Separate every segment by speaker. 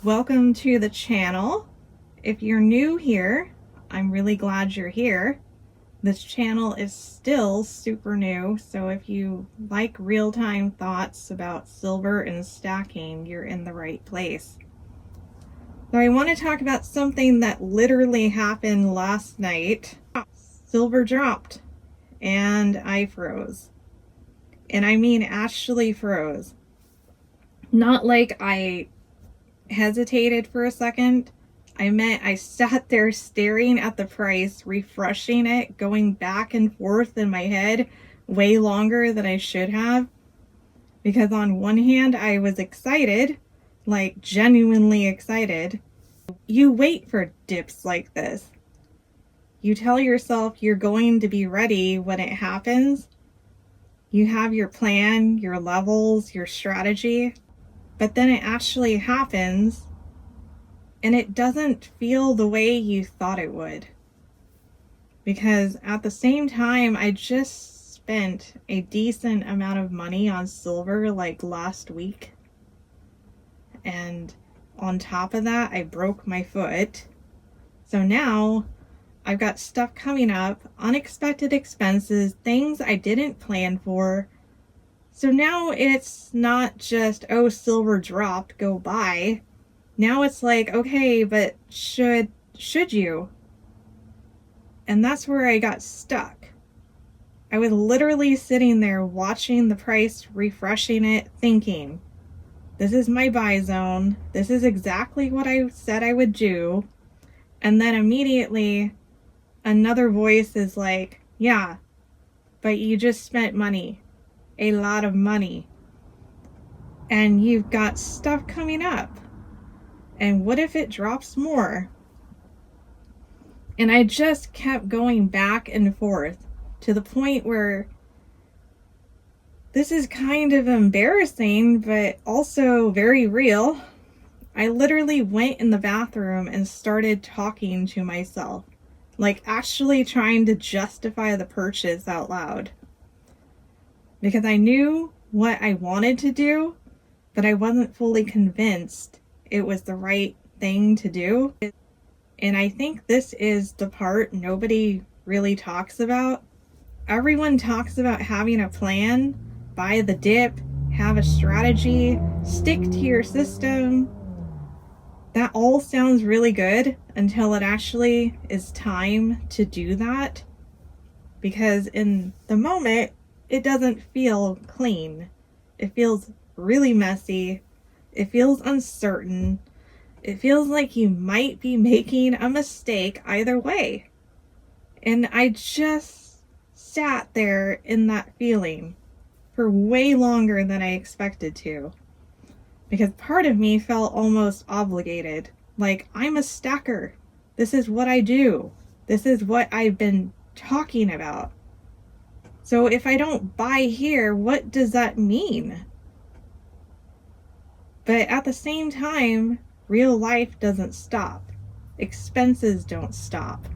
Speaker 1: Welcome to the channel. If you're new here, I'm really glad you're here. This channel is still super new, so if you like real-time thoughts about silver and stacking, you're in the right place. So I want to talk about something that literally happened last night. Silver dropped and I froze. And I mean actually froze. Not like I hesitated for a second. I meant I sat there staring at the price, refreshing it, going back and forth in my head way longer than I should have. Because on one hand, I was excited, like genuinely excited. You wait for dips like this. You tell yourself you're going to be ready when it happens. You have your plan, your levels, your strategy. But then it actually happens and it doesn't feel the way you thought it would. Because at the same time, I just spent a decent amount of money on silver like last week. And on top of that, I broke my foot. So now I've got stuff coming up, unexpected expenses, things I didn't plan for. So now it's not just, oh, silver dropped, go buy. Now it's like, okay, but should you? And that's where I got stuck. I was literally sitting there watching the price, refreshing it, thinking, this is my buy zone. This is exactly what I said I would do. And then immediately another voice is like, yeah, but you just spent money. A lot of money. And you've got stuff coming up. And what if it drops more? And I just kept going back and forth to the point where this is kind of embarrassing, but also very real. I literally went in the bathroom and started talking to myself, like actually trying to justify the purchase out loud. Because I knew what I wanted to do, but I wasn't fully convinced it was the right thing to do. And I think this is the part nobody really talks about. Everyone talks about having a plan, buy the dip, have a strategy, stick to your system. That all sounds really good until it actually is time to do that. Because in the moment, it doesn't feel clean. It feels really messy. It feels uncertain. It feels like you might be making a mistake either way. And I just sat there in that feeling for way longer than I expected to. Because part of me felt almost obligated. Like, I'm a stacker. This is what I do. This is what I've been talking about. So if I don't buy here, what does that mean? But at the same time, real life doesn't stop. Expenses don't stop.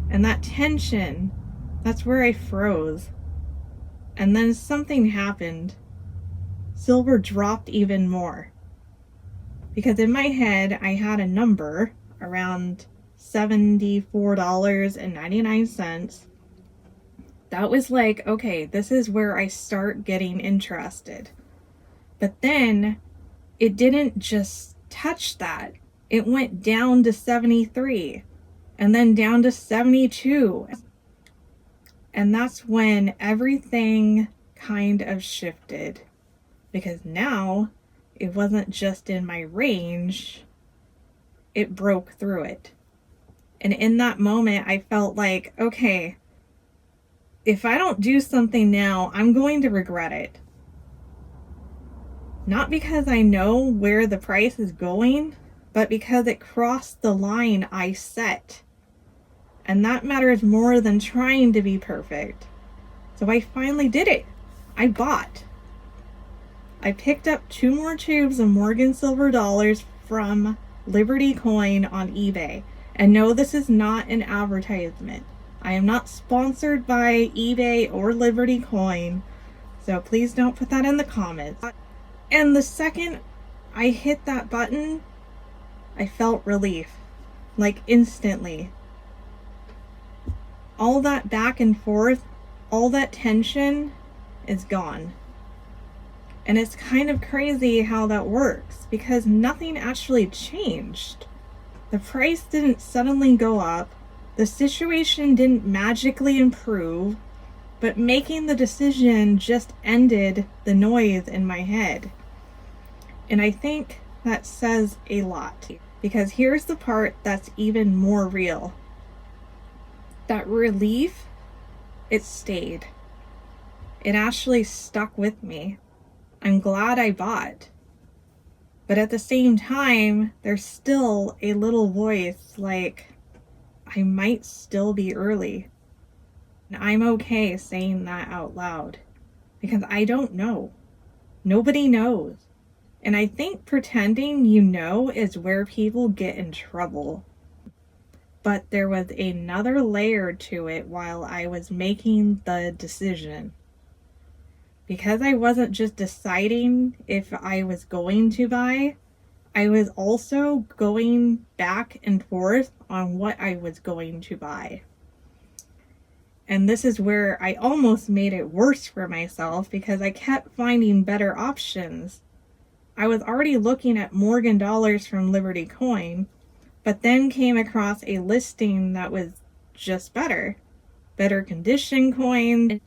Speaker 1: And that tension, that's where I froze. And then something happened. Silver dropped even more. Because in my head, I had a number around $74.99. That was like, okay, this is where I start getting interested. But then it didn't just touch that. It went down to 73 and then down to 72. And that's when everything kind of shifted. Because now it wasn't just in my range, it broke through it. And in that moment, I felt like, okay, if I don't do something now, I'm going to regret it. Not because I know where the price is going, but because it crossed the line I set. And that matters more than trying to be perfect. So I finally did it. I bought. I picked up 2 more tubes of Morgan silver dollars from Liberty Coin on eBay. And no, this is not an advertisement. I am not sponsored by eBay or Liberty Coin, so please don't put that in the comments. And the second I hit that button, I felt relief, like instantly. All that back and forth, all that tension is gone. And it's kind of crazy how that works because nothing actually changed. The price didn't suddenly go up, the situation didn't magically improve, but making the decision just ended the noise in my head. And I think that says a lot, because here's the part that's even more real. That relief, it stayed. It actually stuck with me. I'm glad I bought. But at the same time, there's still a little voice like, I might still be early. And I'm okay saying that out loud because I don't know. Nobody knows. And I think pretending you know is where people get in trouble. But there was another layer to it while I was making the decision. Because I wasn't just deciding if I was going to buy, I was also going back and forth on what I was going to buy. And this is where I almost made it worse for myself because I kept finding better options. I was already looking at Morgan dollars from Liberty Coin, but then came across a listing that was just better condition coin,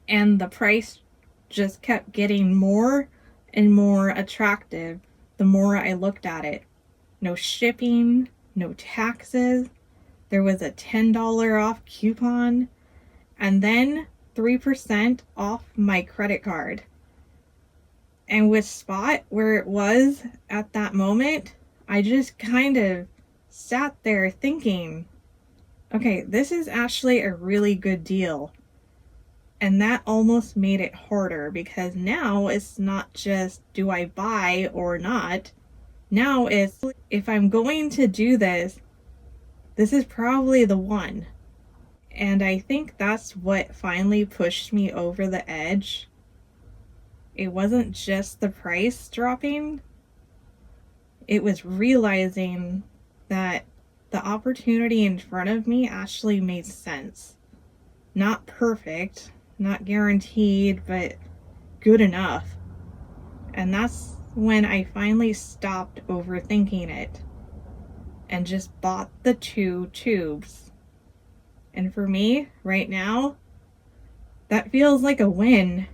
Speaker 1: and the price just kept getting more and more attractive the more I looked at it. No shipping, no taxes, there was a $10 off coupon, and then 3% off my credit card. And with Spot, where it was at that moment, I just kind of sat there thinking, okay, this is actually a really good deal. And that almost made it harder because now it's not just do I buy or not. Now it's if I'm going to do this, this is probably the one. And I think that's what finally pushed me over the edge. It wasn't just the price dropping. It was realizing that the opportunity in front of me actually made sense. Not perfect, not guaranteed, but good enough. And that's when I finally stopped overthinking it and just bought the 2 tubes. And for me, right now, that feels like a win.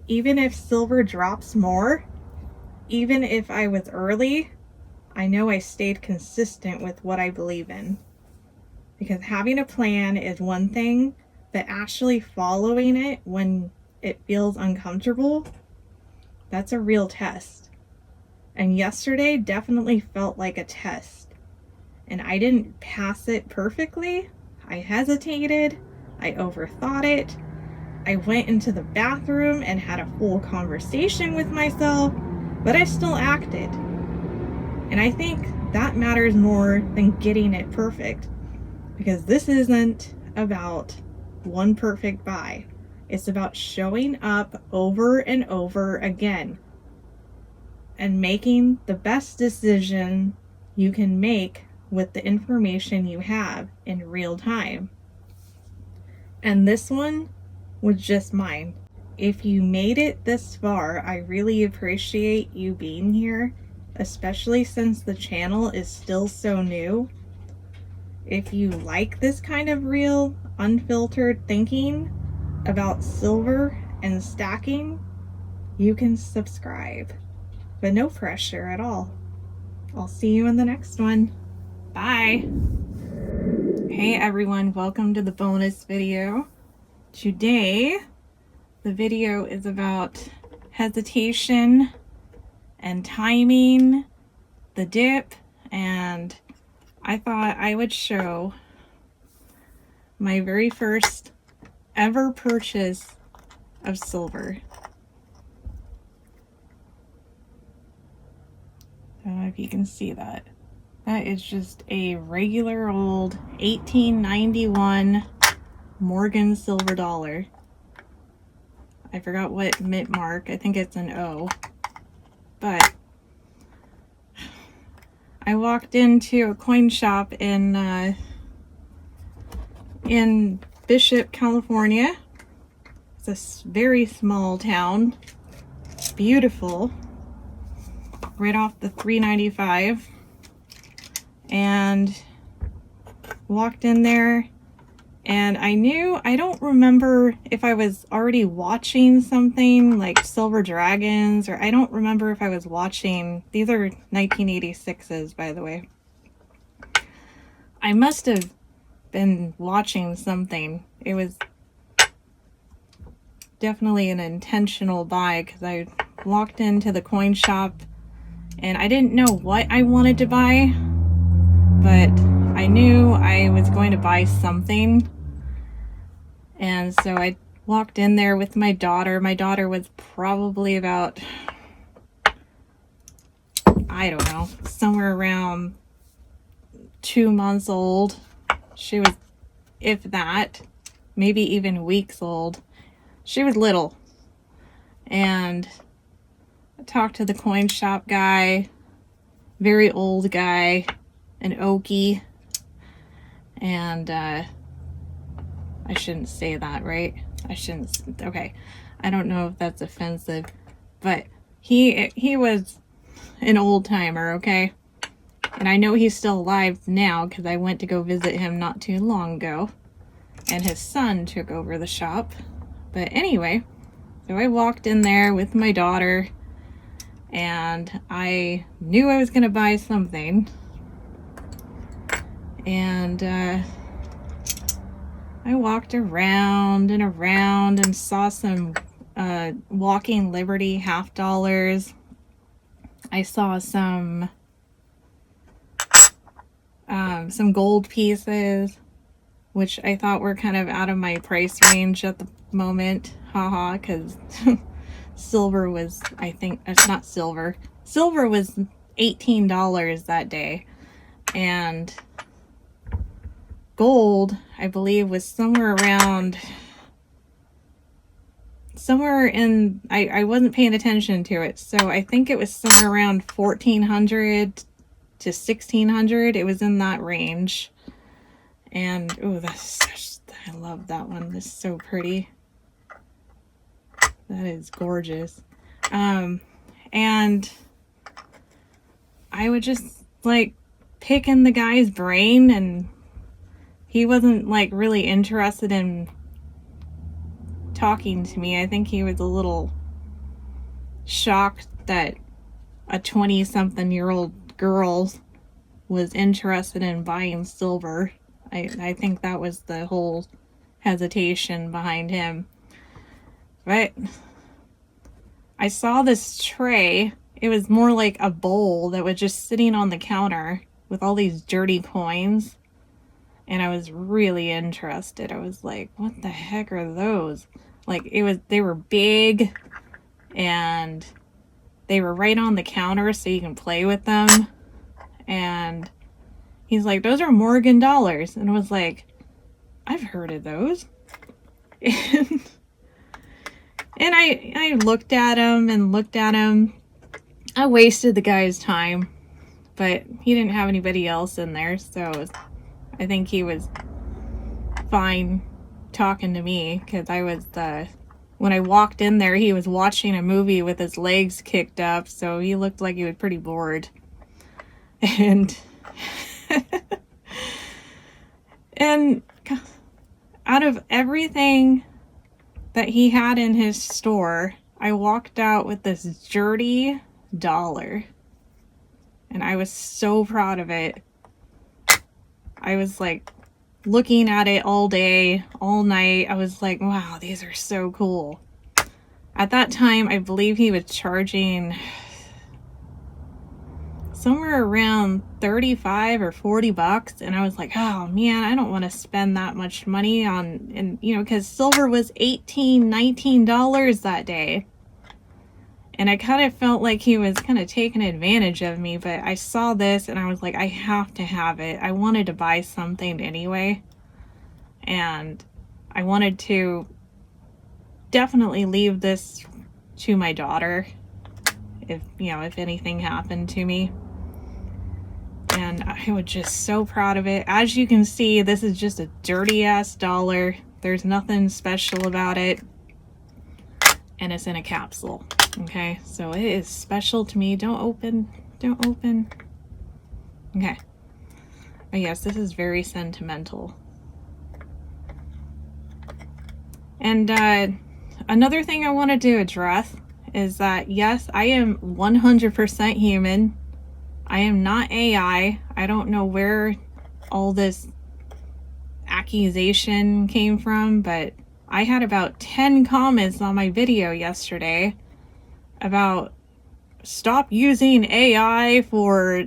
Speaker 1: Even if silver drops more, even if I was early, I know I stayed consistent with what I believe in. Because having a plan is one thing, but actually following it when it feels uncomfortable, that's a real test. And yesterday definitely felt like a test. And I didn't pass it perfectly. I hesitated. I overthought it. I went into the bathroom and had a full conversation with myself, but I still acted. And I think that matters more than getting it perfect, because this isn't about one perfect buy. It's about showing up over and over again and making the best decision you can make with the information you have in real time. And this one was just mine. If you made it this far, I really appreciate you being here, especially since the channel is still so new. If you like this kind of real, unfiltered thinking about silver and stacking, you can subscribe, but no pressure at all. I'll see you in the next one. Bye. Hey everyone, welcome to the bonus video. Today, the video is about hesitation and timing, the dip, and I thought I would show my very first ever purchase of silver. I don't know if you can see that. That is just a regular old 1891 Morgan silver dollar. I forgot what mint mark. I think it's an O. But I walked into a coin shop in Bishop, California. It's a very small town. Beautiful. Right off the 395. And walked in there, and I don't remember if I was already watching something like Silver Dragons, or I don't remember if I was watching, these are 1986s, by the way. I must have been watching something. It was definitely an intentional buy, because I walked into the coin shop and I didn't know what I wanted to buy, but I knew I was going to buy something. And so I walked in there with my daughter. My daughter was probably about, I don't know, somewhere around 2 months old. She was, if that, maybe even weeks old. She was little. And I talked to the coin shop guy, very old guy, an Okie. And I shouldn't say that, right? I shouldn't. Okay, I don't know if that's offensive, but he was an old timer, okay? And I know he's still alive now, because I went to go visit him not too long ago, and his son took over the shop. But anyway, so I walked in there with my daughter, and I knew I was gonna buy something. And I walked around and saw some Walking Liberty half dollars. I saw some gold pieces, which I thought were kind of out of my price range at the moment. Haha, because silver was, I think, it's not silver. Silver was $18 that day. And gold, I believe, was somewhere in, I wasn't paying attention to it, so I think it was somewhere around 1400 to 1600. It was in that range. And oh, I love that one. This is so pretty. That is gorgeous. And I would just like picking the guy's brain, and he wasn't like really interested in talking to me. I think he was a little shocked that a 20-something-year-old girl was interested in buying silver. I think that was the whole hesitation behind him. But I saw this tray. It was more like a bowl that was just sitting on the counter with all these dirty coins. And I was really interested. I was like, what the heck are those? Like, they were big, and they were right on the counter so you can play with them. And he's like, those are Morgan dollars. And I was like, I've heard of those. And I looked at him and looked at him. I wasted the guy's time, but he didn't have anybody else in there, so I think he was fine talking to me, because I was when I walked in there, he was watching a movie with his legs kicked up, so he looked like he was pretty bored. And and out of everything that he had in his store, I walked out with this dirty dollar, and I was so proud of it. I was like looking at it all day, all night. I was like, wow, these are so cool. At that time, I believe he was charging somewhere around 35 or 40 bucks. And I was like, oh man, I don't want to spend that much money on, and you know, because silver was $18, $19 that day. And I kind of felt like he was kind of taking advantage of me, but I saw this and I was like, I have to have it. I wanted to buy something anyway. And I wanted to definitely leave this to my daughter if anything happened to me. and I was just so proud of it. As you can see, this is just a dirty ass dollar. There's nothing special about it, and it's in a capsule. Okay, so it is special to me. Don't open. Okay, but yes, this is very sentimental. And another thing I wanted to address is that yes, I am 100% human. I am not AI. I don't know where all this accusation came from, but I had about 10 comments on my video yesterday about stop using AI for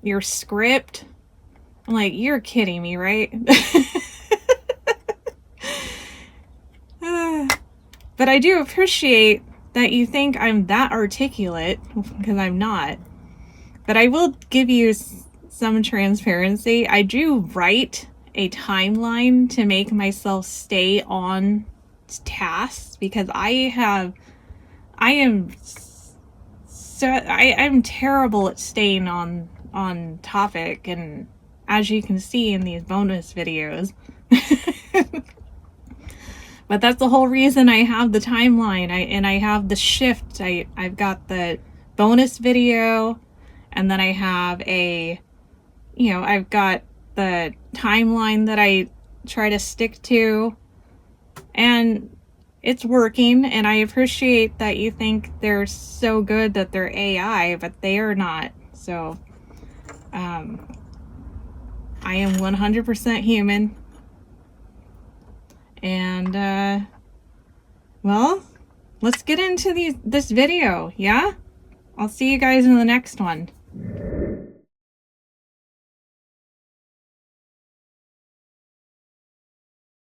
Speaker 1: your script. I'm like, you're kidding me, right? But I do appreciate that you think I'm that articulate, because I'm not. But I will give you some transparency. I do write a timeline to make myself stay on task, because I'm terrible at staying on topic, and as you can see in these bonus videos. But that's the whole reason I have the timeline. I have the shift. I've got the bonus video, and then I have I've got the timeline that I try to stick to, and it's working. And I appreciate that you think they're so good that they're AI, but they are not. So, I am 100% human. And, well, let's get into this video, yeah? I'll see you guys in the next one.